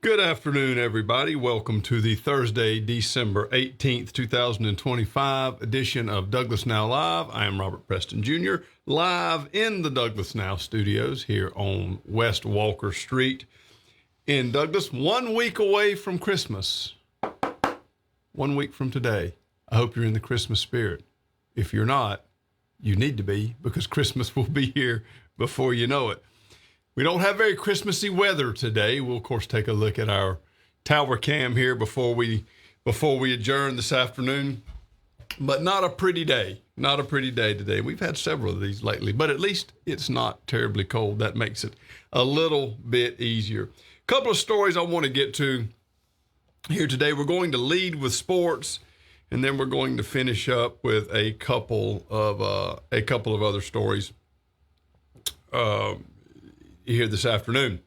Good afternoon, everybody. Welcome to the Thursday, December 18th, 2025 edition of Douglas Now Live. I am Robert Preston Jr., live in the Douglas Now studios here on West Walker Street in Douglas, 1 week away from Christmas. 1 week from today. I hope you're in the Christmas spirit. If you're not, you need to be, because Christmas will be here before you know it. We don't have very Christmassy weather today. We'll, of course, take a look at our tower cam here before we adjourn this afternoon. But not a pretty day. Not a pretty day today. We've had several of these lately, but at least it's not terribly cold. That makes it a little bit easier. A couple of stories I want to get to here today. We're going to lead with sports, and then we're going to finish up with a couple of other stories here this afternoon.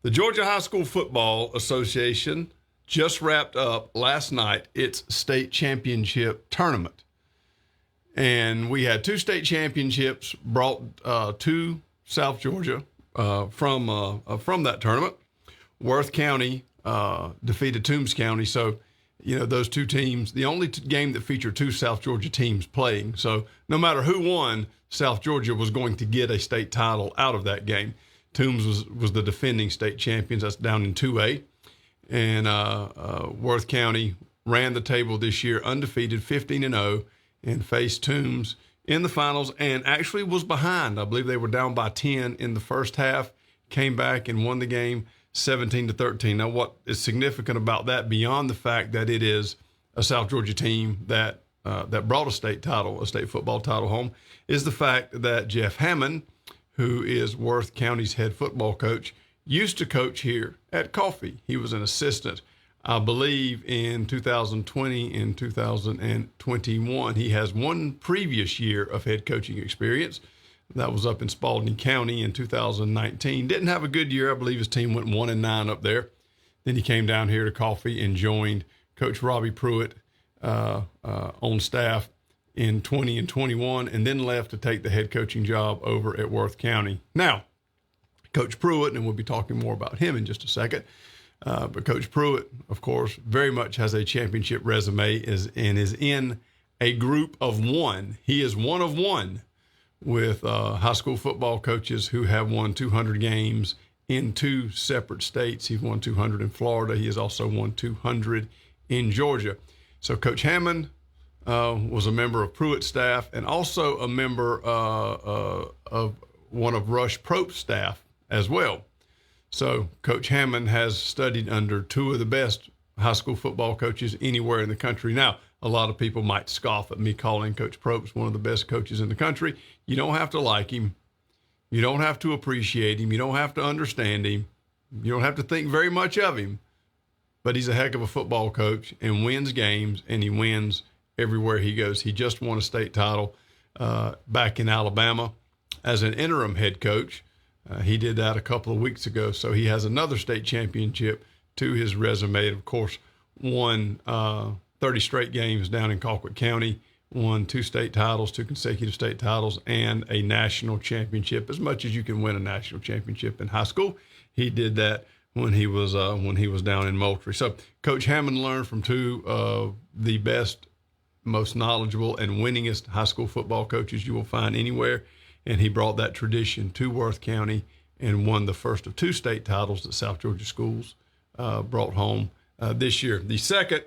The Georgia High School Football Association just wrapped up last night its state championship tournament. And we had two state championships brought to South Georgia from that tournament. Worth County defeated Toombs County. So, those two teams, the only game that featured two South Georgia teams playing. So no matter who won, South Georgia was going to get a state title out of that game. Toombs was the defending state champions. That's down in 2A. And Worth County ran the table this year, undefeated, 15-0, and faced Toombs in the finals and actually was behind. I believe they were down by 10 in the first half, came back and won the game 17-13. Now, what is significant about that, beyond the fact that it is a South Georgia team that brought a state football title home, is the fact that Jeff Hammond, who is Worth County's head football coach, used to coach here at Coffee. He was an assistant, I believe, in 2020 and 2021. He has one previous year of head coaching experience. That was up in Spalding County in 2019. Didn't have a good year. I believe his team went 1-9 up there. Then he came down here to Coffee and joined Coach Robbie Pruitt on staff in 20 and 21, and then left to take the head coaching job over at Worth County. Now, Coach Pruitt, and we'll be talking more about him in just a second, but Coach Pruitt, of course, very much has a championship resume and is in a group of one. He is one of one with high school football coaches who have won 200 games in two separate states. He's won 200 in Florida. He has also won 200 in Georgia. So Coach Hammond was a member of Pruitt's staff and also a member of one of Rush Propst's staff as well. So Coach Hammond has studied under two of the best high school football coaches anywhere in the country. Now, a lot of people might scoff at me calling Coach Probst one of the best coaches in the country. You don't have to like him. You don't have to appreciate him. You don't have to understand him. You don't have to think very much of him. But he's a heck of a football coach and wins games, and he wins everywhere he goes. He just won a state title back in Alabama as an interim head coach. He did that a couple of weeks ago. So he has another state championship to his resume. Of course, won 30 straight games down in Colquitt County, won two consecutive state titles, and a national championship. As much as you can win a national championship in high school, he did that when he was down in Moultrie. So Coach Hammond learned from two of the best, most knowledgeable, and winningest high school football coaches you will find anywhere, and he brought that tradition to Worth County and won the first of two state titles that South Georgia schools brought home this year. The second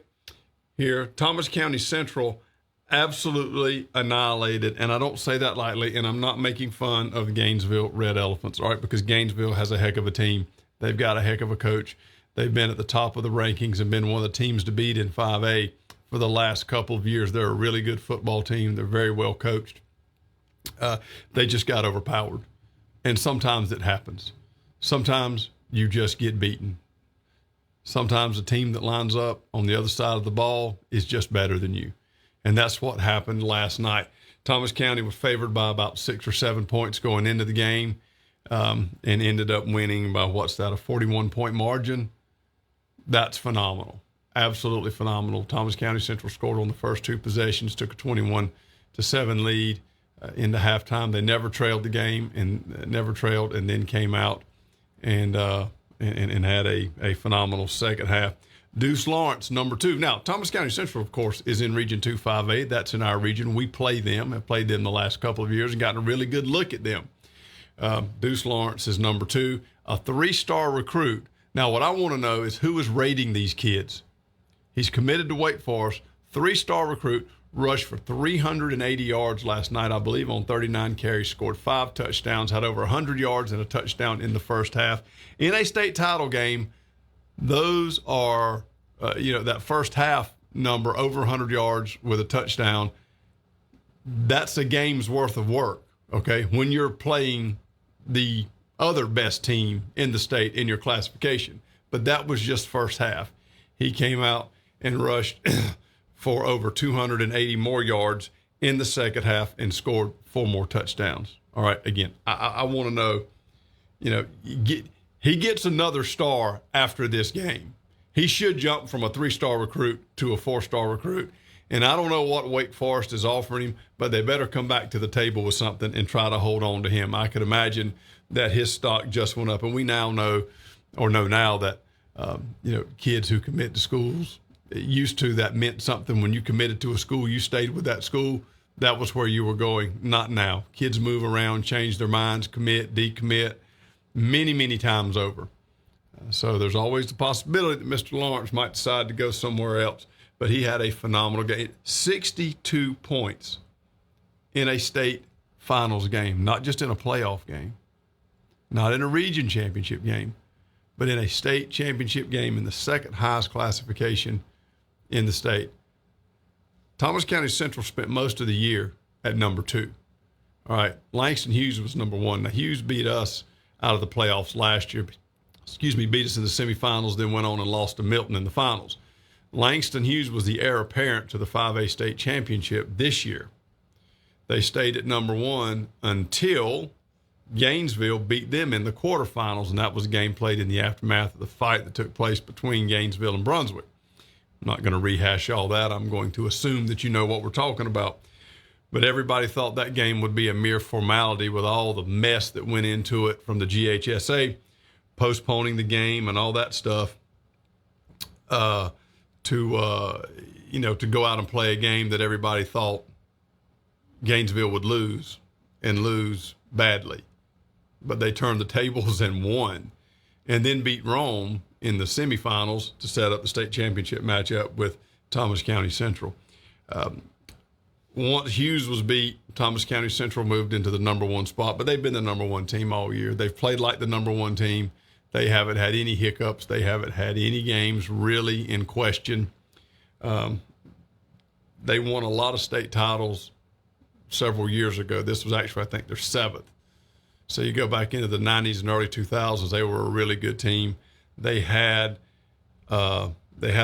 here, Thomas County Central absolutely annihilated, and I don't say that lightly, and I'm not making fun of the Gainesville Red Elephants, all right, because Gainesville has a heck of a team. They've got a heck of a coach. They've been at the top of the rankings and been one of the teams to beat in 5A for the last couple of years. They're a really good football team. They're very well coached. They just got overpowered, and sometimes it happens. Sometimes you just get beaten. Sometimes a team that lines up on the other side of the ball is just better than you. And that's what happened last night. Thomas County was favored by about 6 or 7 points going into the game, and ended up winning by, a 41-point margin. That's phenomenal. Absolutely phenomenal. Thomas County Central scored on the first two possessions, took a 21-7 lead into halftime. They never trailed the game and then came out and and had a phenomenal second half. Deuce Lawrence, number 2. Now, Thomas County Central, of course, is in Region 2 5A. That's in our region. We play them. Have played them the last couple of years and gotten a really good look at them. Deuce Lawrence is number 2, a 3-star recruit. Now, what I want to know is who is rating these kids. He's committed to Wake Forest, 3-star recruit, rushed for 380 yards last night, I believe, on 39 carries, scored 5 touchdowns, had over 100 yards and a touchdown in the first half. In a state title game, those are, that first half number, over 100 yards with a touchdown, that's a game's worth of work, okay, when you're playing the other best team in the state in your classification. But that was just first half. He came out and rushed for over 280 more yards in the second half and scored 4 more touchdowns. All right, again, I want to know, he gets another star after this game. He should jump from a 3-star recruit to a 4-star recruit. And I don't know what Wake Forest is offering him, but they better come back to the table with something and try to hold on to him. I could imagine that his stock just went up. And we now know now that, kids who commit to schools, used to, that meant something. When you committed to a school, you stayed with that school. That was where you were going. Not now. Kids move around, change their minds, commit, decommit many, many times over. So there's always the possibility that Mr. Lawrence might decide to go somewhere else. But he had a phenomenal game. 62 points in a state finals game, not just in a playoff game, not in a region championship game, but in a state championship game in the second highest classification in the state. Thomas County Central spent most of the year at number 2. All right, Langston Hughes was number 1. Now, Hughes beat us out of the playoffs last year. Beat us in the semifinals, then went on and lost to Milton in the finals. Langston Hughes was the heir apparent to the 5A state championship this year. They stayed at number 1 until Gainesville beat them in the quarterfinals, and that was a game played in the aftermath of the fight that took place between Gainesville and Brunswick. I'm not going to rehash all that. I'm going to assume that you know what we're talking about. But everybody thought that game would be a mere formality with all the mess that went into it from the GHSA postponing the game and all that stuff to go out and play a game that everybody thought Gainesville would lose and lose badly. But they turned the tables and won, and then beat Rome in the semifinals to set up the state championship matchup with Thomas County Central. Once Hughes was beat, Thomas County Central moved into the number 1 spot, but they've been the number 1 team all year. They've played like the number 1 team. They haven't had any hiccups. They haven't had any games really in question. They won a lot of state titles several years ago. This was actually, I think, their 7th. So you go back into the 90s and early 2000s, they were a really good team. They had a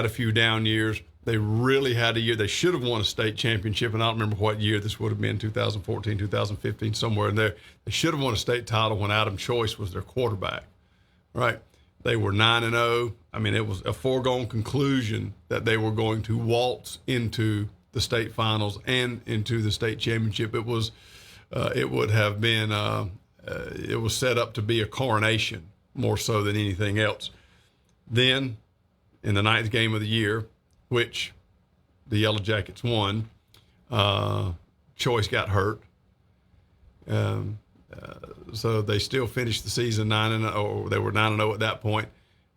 few down years. They really had a year. They should have won a state championship, and I don't remember what year this would have been, 2014, 2015, somewhere in there. They should have won a state title when Adam Choice was their quarterback, right? They were 9-0. I mean, it was a foregone conclusion that they were going to waltz into the state finals and into the state championship. It was set up to be a coronation more so than anything else. Then, in the 9th game of the year, which the Yellow Jackets won, Choice got hurt. So they still finished the season 9-0, or they were 9-0 at that point.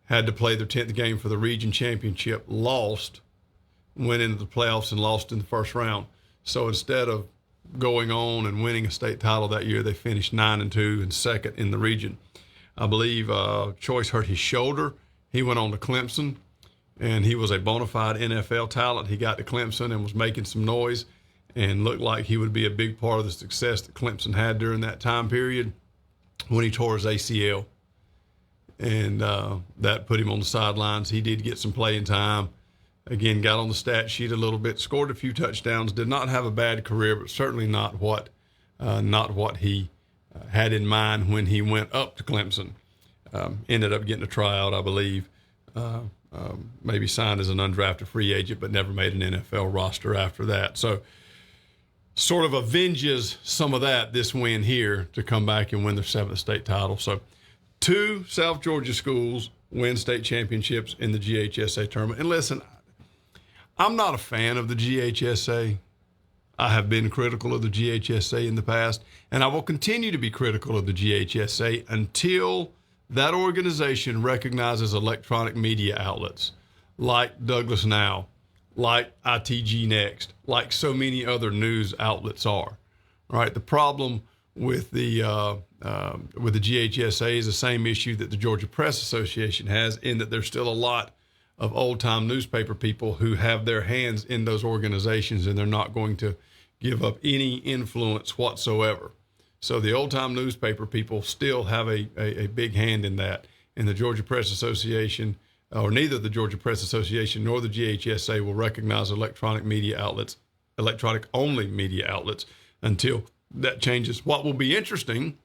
Had to play their 10th game for the region championship, lost, went into the playoffs and lost in the first round. So instead of going on and winning a state title that year, they finished 9-2 and second in the region. I believe Choice hurt his shoulder. He went on to Clemson, and he was a bona fide NFL talent. He got to Clemson and was making some noise and looked like he would be a big part of the success that Clemson had during that time period when he tore his ACL. And that put him on the sidelines. He did get some playing time. Again, got on the stat sheet a little bit, scored a few touchdowns, did not have a bad career, but certainly not what he had in mind when he went up to Clemson. Ended up getting a tryout, I believe. Maybe signed as an undrafted free agent, but never made an NFL roster after that. So sort of avenges some of that, this win here, to come back and win their 7th state title. So 2 South Georgia schools win state championships in the GHSA tournament. And listen, I'm not a fan of the GHSA. I have been critical of the GHSA in the past, and I will continue to be critical of the GHSA until that organization recognizes electronic media outlets like Douglas Now, like ITG Next, like so many other news outlets are. Right? The problem with the GHSA is the same issue that the Georgia Press Association has, in that there's still a lot of old-time newspaper people who have their hands in those organizations, and they're not going to give up any influence whatsoever. So the old-time newspaper people still have a big hand in that. And the Georgia Press Association, or neither the Georgia Press Association nor the GHSA, will recognize electronic media outlets, electronic-only media outlets, until that changes. What will be interesting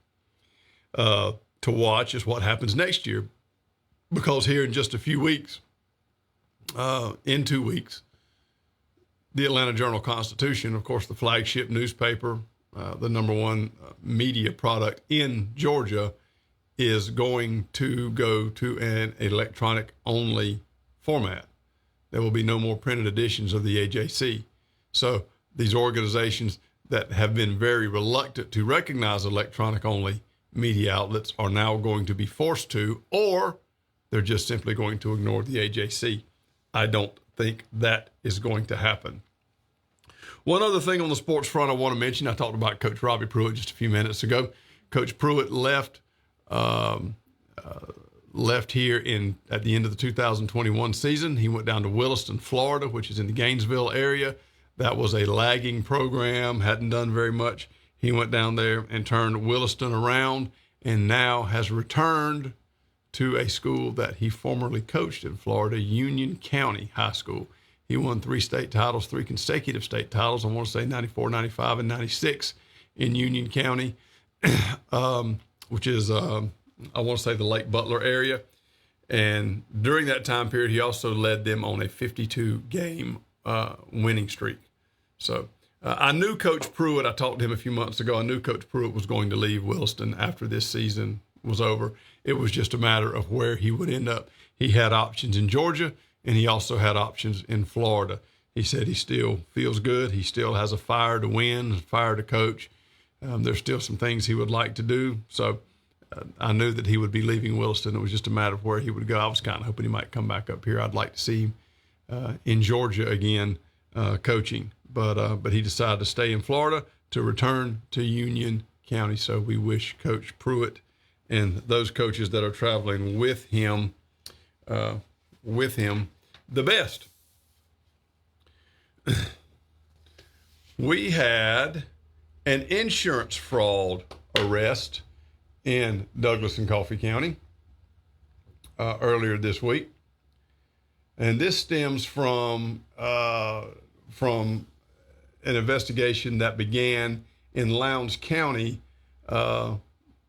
to watch is what happens next year, because here in just a few weeks, in 2 weeks, the Atlanta Journal-Constitution, of course, the flagship newspaper, the number one media product in Georgia, is going to go to an electronic-only format. There will be no more printed editions of the AJC. So these organizations that have been very reluctant to recognize electronic-only media outlets are now going to be forced to, or they're just simply going to ignore the AJC. I don't think that is going to happen. One other thing on the sports front I want to mention, I talked about Coach Robbie Pruitt just a few minutes ago. Coach Pruitt left here at the end of the 2021 season. He went down to Williston, Florida, which is in the Gainesville area. That was a lagging program, hadn't done very much. He went down there and turned Williston around, and now has returned to a school that he formerly coached in Florida, Union County High School. He won 3 state titles, 3 consecutive state titles. I want to say 94, 95, and 96 in Union County, which is, I want to say, the Lake Butler area. And during that time period, he also led them on a 52-game winning streak. So I knew Coach Pruitt. I talked to him a few months ago. I knew Coach Pruitt was going to leave Williston after this season was over. It was just a matter of where he would end up. He had options in Georgia, and he also had options in Florida. He said he still feels good. He still has a fire to win, a fire to coach. There's still some things he would like to do. So I knew that he would be leaving Williston. It was just a matter of where he would go. I was kind of hoping he might come back up here. I'd like to see him in Georgia again, coaching. But he decided to stay in Florida to return to Union County. So we wish Coach Pruitt and those coaches that are traveling with him the best. We had an insurance fraud arrest in Douglas and Coffee County earlier this week. And this stems from an investigation that began in Lowndes County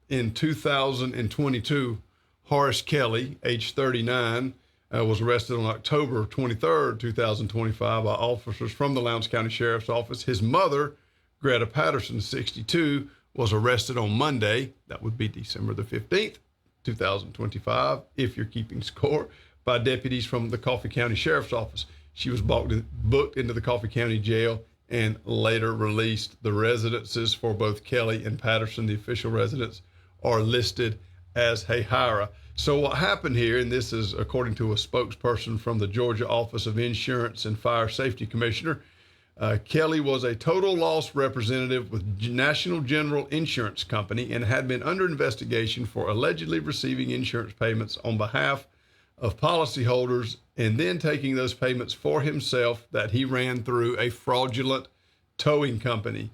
in 2022. Horace Kelly, age 39, was arrested on October 23rd, 2025 by officers from the Lowndes County Sheriff's Office. His mother, Greta Patterson, 62, was arrested on Monday. That would be December the 15th, 2025, if you're keeping score, by deputies from the Coffee County Sheriff's Office. She was booked into the Coffee County Jail and later released. The residences for both Kelly and Patterson, the official residents, are listed as Hahira. So what happened here, and this is according to a spokesperson from the Georgia Office of Insurance and Fire Safety Commissioner, Kelly was a total loss representative with National General Insurance Company and had been under investigation for allegedly receiving insurance payments on behalf of policyholders and then taking those payments for himself that he ran through a fraudulent towing company.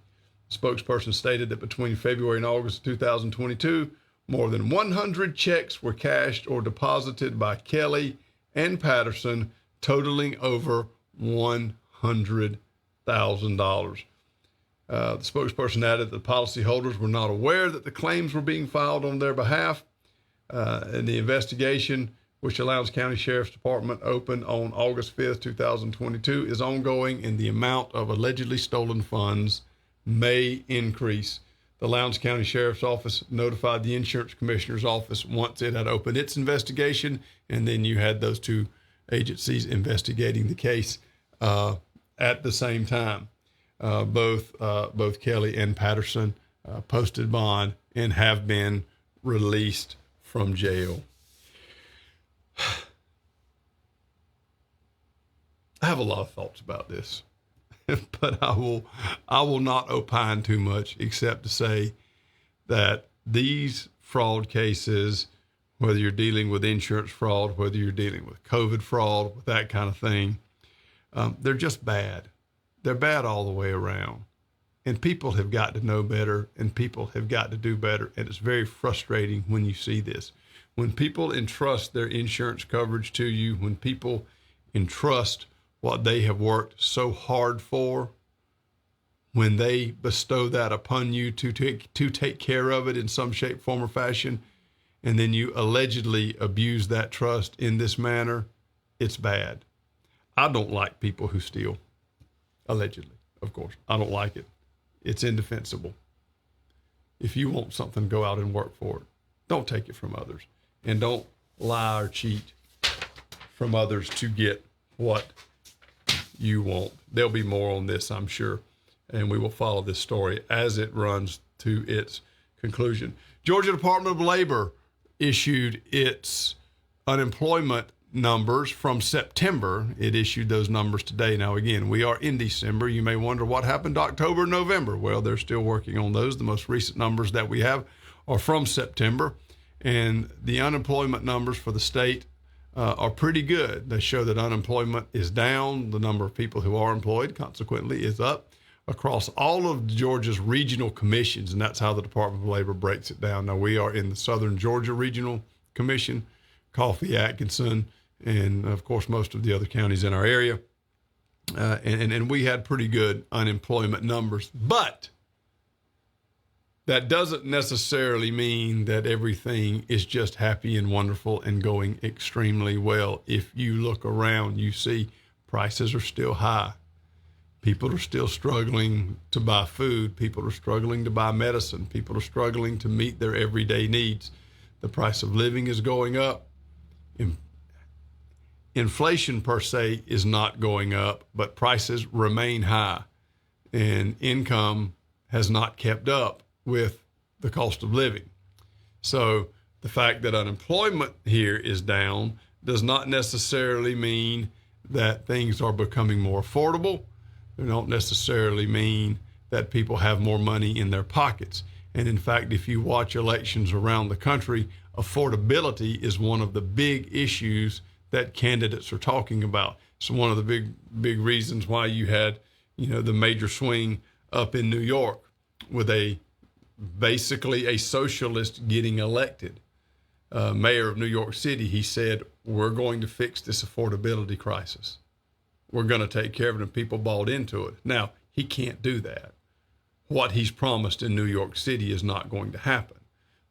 The spokesperson stated that between February and August of 2022, more than 100 checks were cashed or deposited by Kelly and Patterson, totaling over $100,000. The spokesperson added that the policyholders were not aware that the claims were being filed on their behalf. And the investigation, which the Lowndes County Sheriff's Department opened on August 5th, 2022, is ongoing, and the amount of allegedly stolen funds may increase. The Lowndes County Sheriff's Office notified the Insurance Commissioner's Office once it had opened its investigation, and then you had those two agencies investigating the case at the same time. Both Kelly and Patterson posted bond and have been released from jail. I have a lot of thoughts about this, but I will not opine too much, except to say that these fraud cases, whether you're dealing with insurance fraud, whether you're dealing with COVID fraud, with that kind of thing, they're just bad. They're bad all the way around. And people have got to know better, and people have got to do better. And it's very frustrating when you see this. When people entrust their insurance coverage to you, when people entrust what they have worked so hard for, when they bestow that upon you to take care of it in some shape, form, or fashion, and then you allegedly abuse that trust in this manner, it's bad. I don't like people who steal, allegedly, of course. I don't like it. It's indefensible. If you want something, go out and work for it. Don't take it from others. And don't lie or cheat from others to get what you want. There'll be more on this, I'm sure, and we will follow this story as it runs to its conclusion. Georgia Department of Labor issued its unemployment numbers from September. It issued those numbers today. Now, again, we are in December. You may wonder what happened to October, November. Well, they're still working on those. The most recent numbers that we have are from September, and the unemployment numbers for the state are pretty good. They show that unemployment is down. The number of people who are employed, consequently, is up across all of Georgia's regional commissions, and that's how the Department of Labor breaks it down. Now, we are in the Southern Georgia Regional Commission, Coffee, Atkinson, and, of course, most of the other counties in our area. And we had pretty good unemployment numbers. But that doesn't necessarily mean that everything is just happy and wonderful and going extremely well. If you look around, you see prices are still high. People are still struggling to buy food. People are struggling to buy medicine. People are struggling to meet their everyday needs. The price of living is going up. Inflation per se is not going up, but prices remain high, and income has not kept up with the cost of living. So the fact that unemployment here is down does not necessarily mean that things are becoming more affordable. They don't necessarily mean that people have more money in their pockets. And in fact, if you watch elections around the country, affordability is one of the big issues that candidates are talking about. It's one of the big reasons why you had, the major swing up in New York with basically a socialist getting elected. Mayor of New York City, he said, we're going to fix this affordability crisis. We're going to take care of it, and people bought into it. Now, he can't do that. What he's promised in New York City is not going to happen,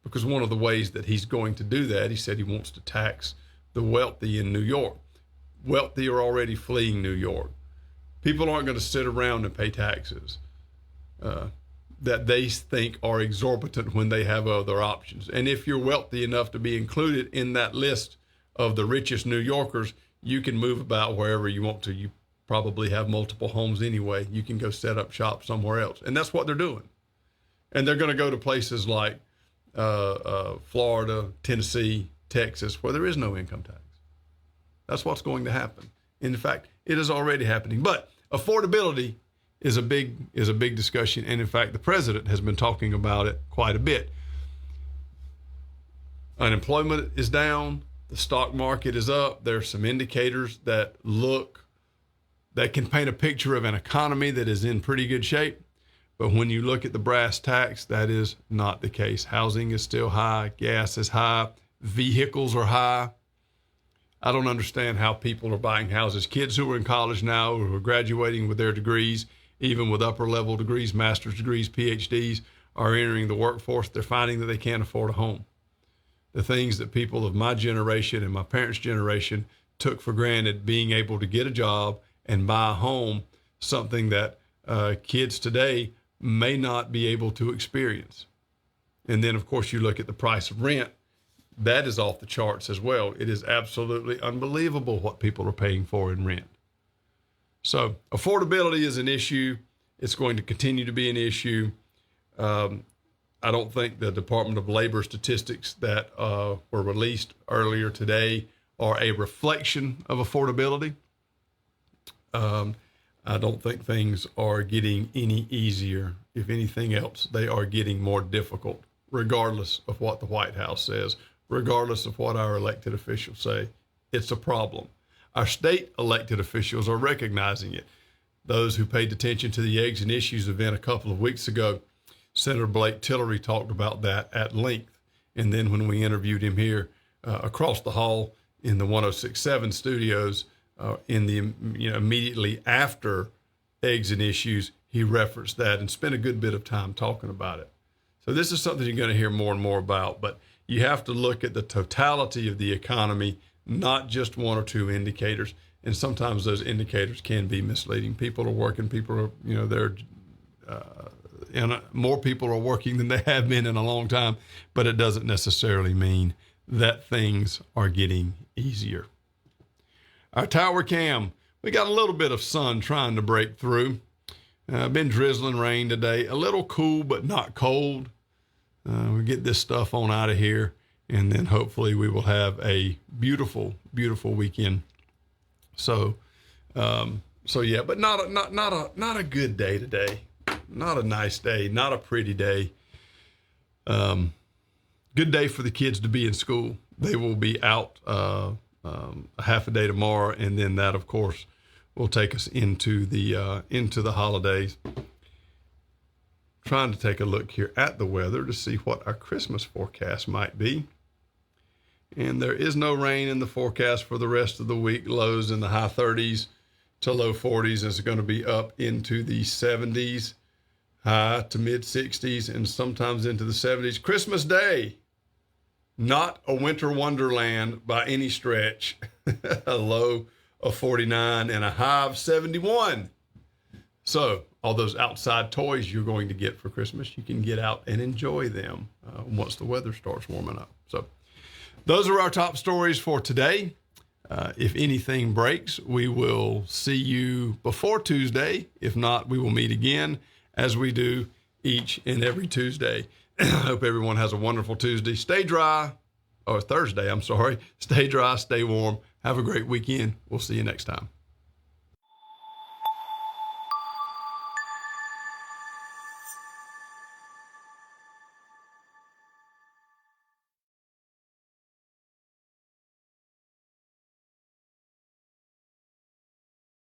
because one of the ways that he's going to do that, he said he wants to tax the wealthy in New York. Wealthy are already fleeing New York. People aren't going to sit around and pay taxes that they think are exorbitant when they have other options. And if you're wealthy enough to be included in that list of the richest New Yorkers, you can move about wherever you want to. You probably have multiple homes anyway. You can go set up shop somewhere else. And that's what they're doing. And they're going to go to places like Florida, Tennessee, Texas, where there is no income tax. That's what's going to happen. In fact, it is already happening. But affordability is a big discussion. And in fact, the president has been talking about it quite a bit. Unemployment is down. The stock market is up. There are some indicators that can paint a picture of an economy that is in pretty good shape. But when you look at the brass tacks, that is not the case. Housing is still high. Gas is high. Vehicles are high. I don't understand how people are buying houses. Kids who are in college now, who are graduating with their degrees, even with upper level degrees, master's degrees, PhDs, are entering the workforce. They're finding that they can't afford a home. The things that people of my generation and my parents' generation took for granted, being able to get a job and buy a home, something that kids today may not be able to experience. And then, of course, you look at the price of rent. That is off the charts as well. It is absolutely unbelievable what people are paying for in rent. So affordability is an issue. It's going to continue to be an issue. I don't think the Department of Labor statistics that were released earlier today are a reflection of affordability. I don't think things are getting any easier. If anything else, they are getting more difficult, regardless of what the White House says, regardless of what our elected officials say. It's a problem. Our state elected officials are recognizing it. Those who paid attention to the Eggs and Issues event a couple of weeks ago, Senator Blake Tillery talked about that at length. And then when we interviewed him here across the hall in the 106.7 studios, immediately after Eggs and Issues, he referenced that and spent a good bit of time talking about it. So this is something you're going to hear more and more about, but you have to look at the totality of the economy, not just one or two indicators. And sometimes those indicators can be misleading. People are working, more people are working than they have been in a long time, but it doesn't necessarily mean that things are getting easier. Our tower cam, we got a little bit of sun trying to break through. Been drizzling rain today, a little cool, but not cold. We get this stuff on out of here, and then hopefully we will have a beautiful, beautiful weekend. So yeah, but not a good day today. Not a nice day, not a pretty day. Good day for the kids to be in school. They will be out a half a day tomorrow, and then that, of course, will take us into the holidays. Trying to take a look here at the weather to see what our Christmas forecast might be. And there is no rain in the forecast for the rest of the week. Lows in the high 30s to low 40s. It's going to be up into the 70s, high to mid 60s, and sometimes into the 70s. Christmas Day, not a winter wonderland by any stretch. A low of 49 and a high of 71. So all those outside toys you're going to get for Christmas, you can get out and enjoy them once the weather starts warming up. So those are our top stories for today. If anything breaks, we will see you before Tuesday. If not, we will meet again as we do each and every Tuesday. I hope everyone has a wonderful Tuesday. Stay dry, or Thursday, I'm sorry. Stay dry, stay warm. Have a great weekend. We'll see you next time.